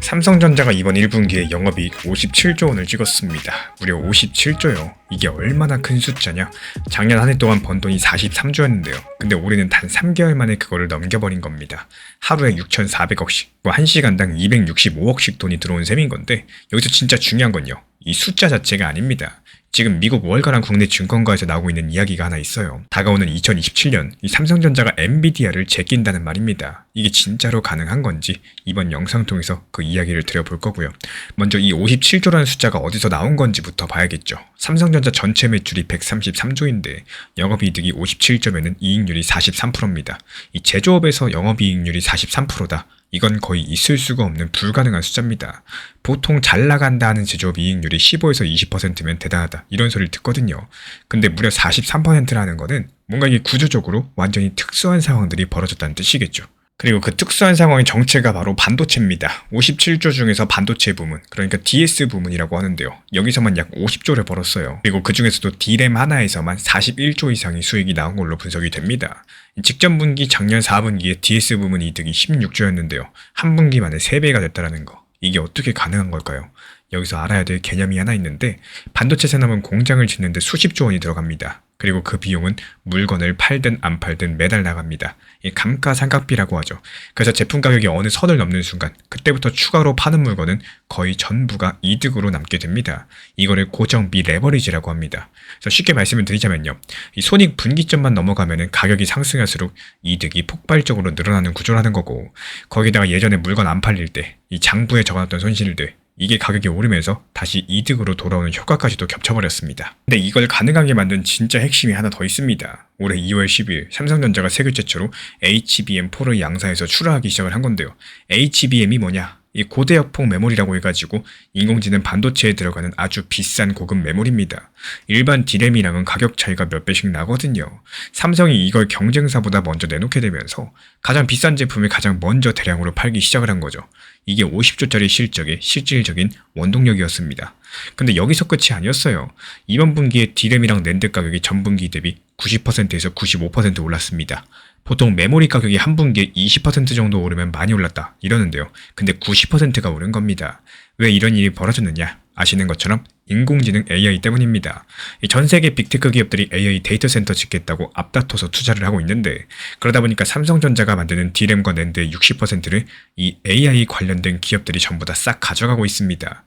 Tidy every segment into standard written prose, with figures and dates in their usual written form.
삼성전자가 이번 1분기에 영업이익 57조 원을 찍었습니다. 무려 57조요. 이게 얼마나 큰 숫자냐? 작년 한 해 동안 번 돈이 43조였는데요. 근데 올해는 단 3개월 만에 그거를 넘겨버린 겁니다. 하루에 6,400억씩, 1시간당 265억씩 돈이 들어온 셈인 건데, 여기서 진짜 중요한 건요, 이 숫자 자체가 아닙니다. 지금 미국 월가랑 국내 증권가에서 나오고 있는 이야기가 하나 있어요. 다가오는 2027년 이 삼성전자가 엔비디아를 제낀다는 말입니다. 이게 진짜로 가능한 건지 이번 영상 통해서 그 이야기를 드려볼 거고요. 먼저 이 57조라는 숫자가 어디서 나온 건지부터 봐야겠죠. 삼성전자 전체 매출이 133조인데 영업이익이 57조면은 이익률이 43%입니다. 이 제조업에서 영업이익률이 43%다. 이건 거의 있을 수가 없는 불가능한 숫자입니다. 보통 잘 나간다 하는 제조업 이익률이 15에서 20%면 대단하다 이런 소리를 듣거든요. 근데 무려 43%라는 거는 뭔가 이게 구조적으로 완전히 특수한 상황들이 벌어졌다는 뜻이겠죠. 그리고 그 특수한 상황의 정체가 바로 반도체입니다. 57조 중에서 반도체 부문, 그러니까 DS 부문이라고 하는데요. 여기서만 약 50조를 벌었어요. 그리고 그 중에서도 D램 하나에서만 41조 이상의 수익이 나온 걸로 분석이 됩니다. 직전 분기 작년 4분기에 DS 부문 이득이 16조였는데요. 한 분기 만에 3배가 됐다는 거. 이게 어떻게 가능한 걸까요? 여기서 알아야 될 개념이 하나 있는데 반도체 산업은 공장을 짓는데 수십조 원이 들어갑니다. 그리고 그 비용은 물건을 팔든 안 팔든 매달 나갑니다. 이 감가상각비라고 하죠. 그래서 제품 가격이 어느 선을 넘는 순간 그때부터 추가로 파는 물건은 거의 전부가 이득으로 남게 됩니다. 이거를 고정비 레버리지라고 합니다. 그래서 쉽게 말씀을 드리자면요. 이 손익 분기점만 넘어가면은 가격이 상승할수록 이득이 폭발적으로 늘어나는 구조라는 거고, 거기다가 예전에 물건 안 팔릴 때 이 장부에 적어놨던 손실들, 이게 가격이 오르면서 다시 이득으로 돌아오는 효과까지도 겹쳐버렸습니다. 근데 이걸 가능하게 만든 진짜 핵심이 하나 더 있습니다. 올해 2월 10일 삼성전자가 세계 최초로 HBM4를 양산해서 출하하기 시작을 한 건데요. HBM이 뭐냐? 이 고대역폭 메모리라고 해가지고 인공지능 반도체에 들어가는 아주 비싼 고급 메모리입니다. 일반 D램이랑은 가격 차이가 몇 배씩 나거든요. 삼성이 이걸 경쟁사보다 먼저 내놓게 되면서 가장 비싼 제품을 가장 먼저 대량으로 팔기 시작을 한 거죠. 이게 50조짜리 실적의 실질적인 원동력이었습니다. 근데 여기서 끝이 아니었어요. 이번 분기에 D램이랑 낸드 가격이 전분기 대비 90%에서 95% 올랐습니다. 보통 메모리 가격이 한 분기에 20% 정도 오르면 많이 올랐다 이러는데요. 근데 90%가 오른 겁니다. 왜 이런 일이 벌어졌느냐? 아시는 것처럼 인공지능 AI 때문입니다. 전 세계 빅테크 기업들이 AI 데이터 센터 짓겠다고 앞다퉈서 투자를 하고 있는데, 그러다 보니까 삼성전자가 만드는 D램과 낸드의 60%를 이 AI 관련된 기업들이 전부 다 싹 가져가고 있습니다.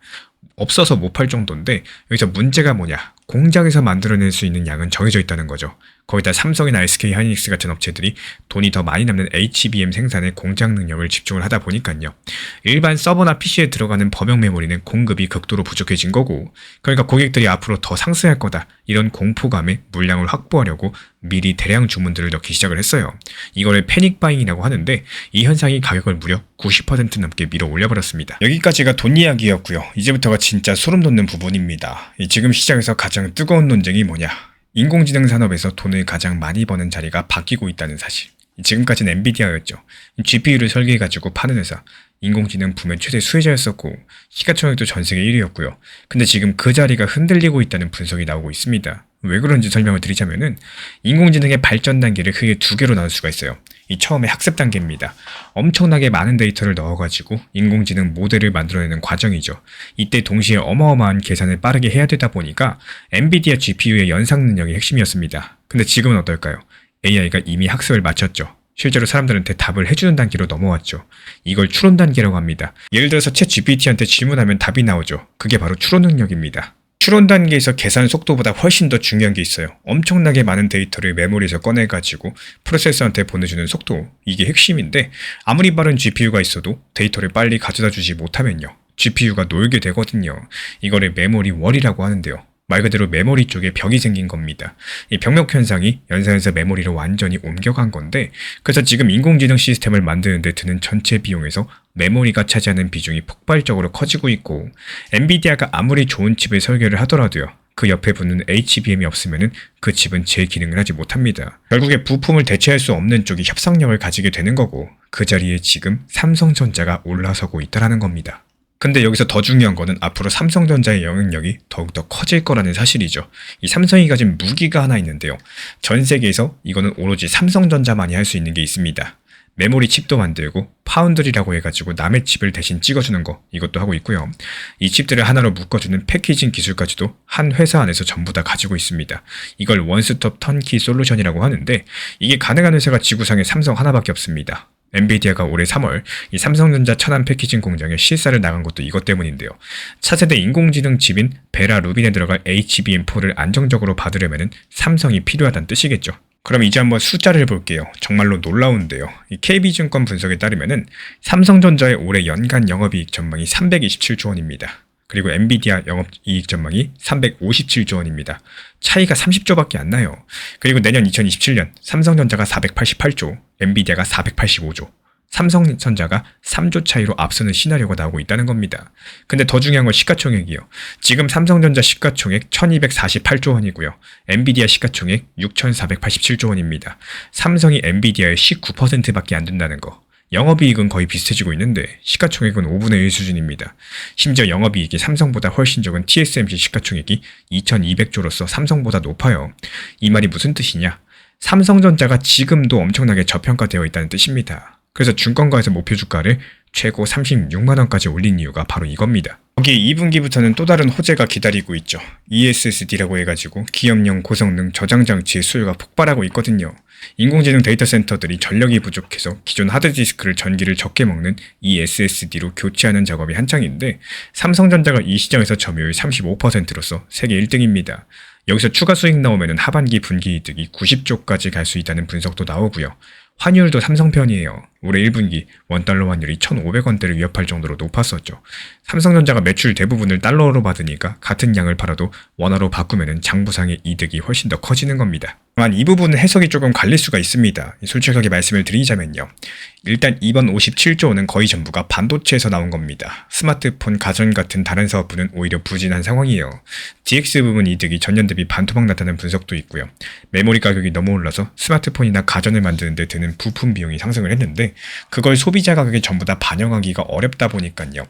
없어서 못 팔 정도인데 여기서 문제가 뭐냐? 공장에서 만들어낼 수 있는 양은 정해져 있다는 거죠. 거기다 삼성이나 SK 하이닉스 같은 업체들이 돈이 더 많이 남는 HBM 생산에 공장 능력을 집중을 하다 보니까요. 일반 서버나 PC에 들어가는 범용 메모리는 공급이 극도로 부족해진 거고, 그러니까 고객들이 앞으로 더 상승할 거다 이런 공포감에 물량을 확보하려고 미리 대량 주문들을 넣기 시작을 했어요. 이거를 패닉 바잉이라고 하는데 이 현상이 가격을 무려 90% 넘게 밀어 올려버렸습니다. 여기까지가 돈 이야기였고요. 이제부터가 진짜 소름 돋는 부분입니다. 지금 시장에서 가장 뜨거운 논쟁이 뭐냐? 인공지능 산업에서 돈을 가장 많이 버는 자리가 바뀌고 있다는 사실. 지금까지는 엔비디아였죠. GPU를 설계해가지고 파는 회사, 인공지능 붐의 최대 수혜자였었고 시가총액도 전세계 1위였고요. 근데 지금 그 자리가 흔들리고 있다는 분석이 나오고 있습니다. 왜 그런지 설명을 드리자면은 인공지능의 발전 단계를 크게 두 개로 나눌 수가 있어요. 이 처음에 학습 단계입니다. 엄청나게 많은 데이터를 넣어가지고 인공지능 모델을 만들어내는 과정이죠. 이때 동시에 어마어마한 계산을 빠르게 해야 되다 보니까 엔비디아 GPU의 연상 능력이 핵심이었습니다. 근데 지금은 어떨까요? AI가 이미 학습을 마쳤죠. 실제로 사람들한테 답을 해주는 단계로 넘어왔죠. 이걸 추론 단계라고 합니다. 예를 들어서 챗 GPT한테 질문하면 답이 나오죠. 그게 바로 추론 능력입니다. 추론 단계에서 계산 속도보다 훨씬 더 중요한 게 있어요. 엄청나게 많은 데이터를 메모리에서 꺼내가지고 프로세서한테 보내주는 속도, 이게 핵심인데 아무리 빠른 GPU가 있어도 데이터를 빨리 가져다 주지 못하면요, GPU가 놀게 되거든요. 이거를 메모리 월이라고 하는데요. 말 그대로 메모리 쪽에 벽이 생긴 겁니다. 이 병력 현상이 연산에서 메모리로 완전히 옮겨간 건데, 그래서 지금 인공지능 시스템을 만드는 데 드는 전체 비용에서 메모리가 차지하는 비중이 폭발적으로 커지고 있고, 엔비디아가 아무리 좋은 칩을 설계를 하더라도요, 그 옆에 붙는 HBM이 없으면 그 칩은 제 기능을 하지 못합니다. 결국에 부품을 대체할 수 없는 쪽이 협상력을 가지게 되는 거고, 그 자리에 지금 삼성전자가 올라서고 있다는 겁니다. 근데 여기서 더 중요한 거는 앞으로 삼성전자의 영향력이 더욱더 커질 거라는 사실이죠. 이 삼성이 가진 무기가 하나 있는데요. 전 세계에서 이거는 오로지 삼성전자만이 할 수 있는 게 있습니다. 메모리 칩도 만들고 파운드리라고 해가지고 남의 칩을 대신 찍어주는 거 이것도 하고 있고요. 이 칩들을 하나로 묶어주는 패키징 기술까지도 한 회사 안에서 전부 다 가지고 있습니다. 이걸 원스톱 턴키 솔루션이라고 하는데 이게 가능한 회사가 지구상에 삼성 하나밖에 없습니다. 엔비디아가 올해 3월 이 삼성전자 천안 패키징 공장에 실사를 나간 것도 이것 때문인데요. 차세대 인공지능 칩인 베라 루빈에 들어갈 HBM4를 안정적으로 받으려면 삼성이 필요하다는 뜻이겠죠. 그럼 이제 한번 숫자를 볼게요. 정말로 놀라운데요. 이 KB증권 분석에 따르면은 삼성전자의 올해 연간 영업이익 전망이 327조 원입니다. 그리고 엔비디아 영업이익 전망이 357조 원입니다. 차이가 30조밖에 안 나요. 그리고 내년 2027년 삼성전자가 488조, 엔비디아가 485조, 삼성전자가 3조 차이로 앞서는 시나리오가 나오고 있다는 겁니다. 근데 더 중요한 건 시가총액이요. 지금 삼성전자 시가총액 1248조 원이고요. 엔비디아 시가총액 6487조 원입니다. 삼성이 엔비디아의 19%밖에 안 된다는 거. 영업이익은 거의 비슷해지고 있는데 시가총액은 5분의 1 수준입니다. 심지어 영업이익이 삼성보다 훨씬 적은 TSMC 시가총액이 2200조로서 삼성보다 높아요. 이 말이 무슨 뜻이냐? 삼성전자가 지금도 엄청나게 저평가되어 있다는 뜻입니다. 그래서 증권가에서 목표 주가를 최고 36만원까지 올린 이유가 바로 이겁니다. 여기 2분기부터는 또 다른 호재가 기다리고 있죠. ESSD라고 해가지고 기업용 고성능 저장 장치의 수요가 폭발하고 있거든요. 인공지능 데이터 센터들이 전력이 부족해서 기존 하드디스크를 전기를 적게 먹는 이 SSD로 교체하는 작업이 한창인데 삼성전자가 이 시장에서 점유율 35%로서 세계 1등입니다. 여기서 추가 수익 나오면 하반기 분기 이득이 90조까지 갈 수 있다는 분석도 나오고요. 환율도 삼성 편이에요. 올해 1분기 원달러 환율이 1,500원대를 위협할 정도로 높았었죠. 삼성전자가 매출 대부분을 달러로 받으니까 같은 양을 팔아도 원화로 바꾸면 장부상의 이득이 훨씬 더 커지는 겁니다. 다만 이 부분은 해석이 조금 갈릴 수가 있습니다. 솔직하게 말씀을 드리자면요. 일단 이번 57조 원은 거의 전부가 반도체에서 나온 겁니다. 스마트폰, 가전 같은 다른 사업부는 오히려 부진한 상황이에요. DX 부분 이득이 전년 대비 반토막 났다는 분석도 있고요. 메모리 가격이 너무 올라서 스마트폰이나 가전을 만드는 데 드는 부품 비용이 상승을 했는데 그걸 소비자 가격에 전부 다 반영하기가 어렵다 보니까요.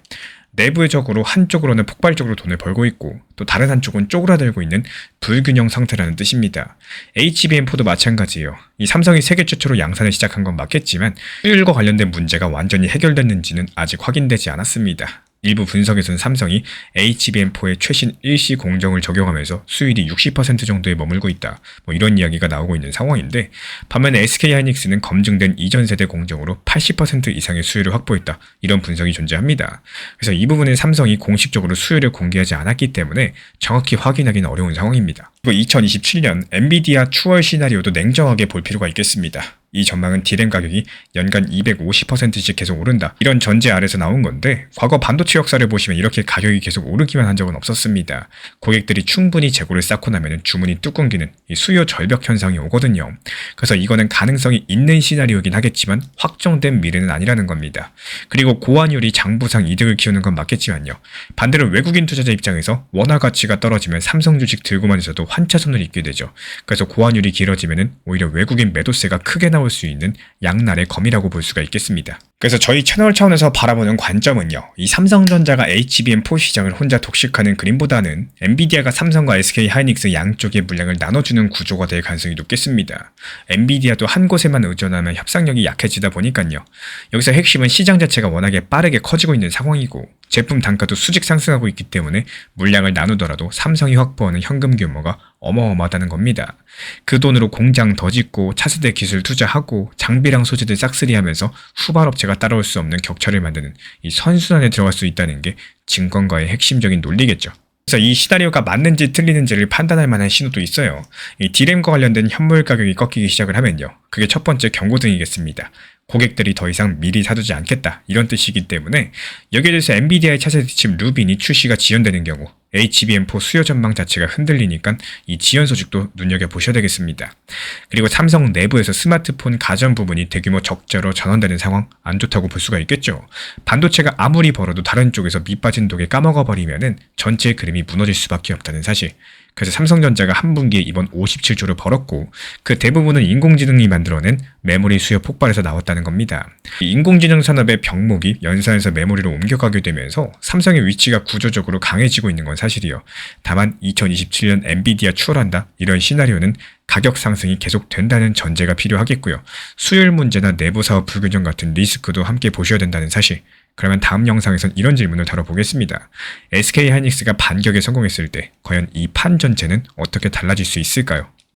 내부적으로 한쪽으로는 폭발적으로 돈을 벌고 있고 또 다른 한쪽은 쪼그라들고 있는 불균형 상태라는 뜻입니다. HBM4도 마찬가지예요. 이 삼성이 세계 최초로 양산을 시작한 건 맞겠지만 수율과 관련된 문제가 완전히 해결됐는지는 아직 확인되지 않았습니다. 일부 분석에서는 삼성이 HBM4의 최신 일시 공정을 적용하면서 수율이 60% 정도에 머물고 있다. 이런 이야기가 나오고 있는 상황인데 반면에 SK하이닉스는 검증된 이전 세대 공정으로 80% 이상의 수율을 확보했다. 이런 분석이 존재합니다. 그래서 이 부분은 삼성이 공식적으로 수율을 공개하지 않았기 때문에 정확히 확인하기는 어려운 상황입니다. 그리고 2027년 엔비디아 추월 시나리오도 냉정하게 볼 필요가 있겠습니다. 이 전망은 D램 가격이 연간 250%씩 계속 오른다. 이런 전제 아래서 나온 건데 과거 반도체 역사를 보시면 이렇게 가격이 계속 오르기만 한 적은 없었습니다. 고객들이 충분히 재고를 쌓고 나면 주문이 뚝 끊기는 이 수요 절벽 현상이 오거든요. 그래서 이거는 가능성이 있는 시나리오이긴 하겠지만 확정된 미래는 아니라는 겁니다. 그리고 고환율이 장부상 이득을 키우는 건 맞겠지만요. 반대로 외국인 투자자 입장에서 원화 가치가 떨어지면 삼성 주식 들고만 있어도 환차손을 입게 되죠. 그래서 고환율이 길어지면 오히려 외국인 매도세가 크게 나올 수 있는 양날의 검이라고 볼 수가 있겠습니다. 그래서 저희 채널 차원에서 바라보는 관점은요. 이 삼성전자가 HBM4 시장을 혼자 독식하는 그림보다는 엔비디아가 삼성과 SK하이닉스 양쪽의 물량을 나눠주는 구조가 될 가능성이 높겠습니다. 엔비디아도 한 곳에만 의존하면 협상력이 약해지다 보니까요. 여기서 핵심은 시장 자체가 워낙에 빠르게 커지고 있는 상황이고 제품 단가도 수직 상승하고 있기 때문에 물량을 나누더라도 삼성이 확보하는 현금 규모가 어마어마하다는 겁니다. 그 돈으로 공장 더 짓고 차세대 기술 투자하고 장비랑 소재들 싹쓸이하면서 후발업체가 따라올 수 없는 격차를 만드는 이 선순환에 들어갈 수 있다는 게 증권가의 핵심적인 논리겠죠. 그래서 이 시나리오가 맞는지 틀리는지를 판단할 만한 신호도 있어요. 이 D램과 관련된 현물 가격이 꺾이기 시작을 하면요. 그게 첫 번째 경고등이겠습니다. 고객들이 더 이상 미리 사두지 않겠다 이런 뜻이기 때문에 여기에 대해서 엔비디아의 차세대 칩 루빈이 출시가 지연되는 경우 HBM4 수요 전망 자체가 흔들리니까 이 지연 소식도 눈여겨보셔야 되겠습니다. 그리고 삼성 내부에서 스마트폰 가전 부분이 대규모 적자로 전환되는 상황 안 좋다고 볼 수가 있겠죠. 반도체가 아무리 벌어도 다른 쪽에서 밑빠진 독에 까먹어버리면은 전체 그림이 무너질 수밖에 없다는 사실. 그래서 삼성전자가 한 분기에 이번 57조를 벌었고 그 대부분은 인공지능이 만들어낸 메모리 수요 폭발에서 나왔다는 겁니다. 인공지능 산업의 병목이 연산에서 메모리로 옮겨가게 되면서 삼성의 위치가 구조적으로 강해지고 있는 건 사실이요. 다만 2027년 엔비디아 추월한다 이런 시나리오는 가격 상승이 계속된다는 전제가 필요하겠고요. 수율 문제나 내부 사업 불균형 같은 리스크도 함께 보셔야 된다는 사실. 그러면 다음 영상에선 이런 질문을 다뤄보겠습니다. SK 하이닉스가 반격에 성공했을 때 과연 이 판 전체는 어떻게 달라질 수 있을까요?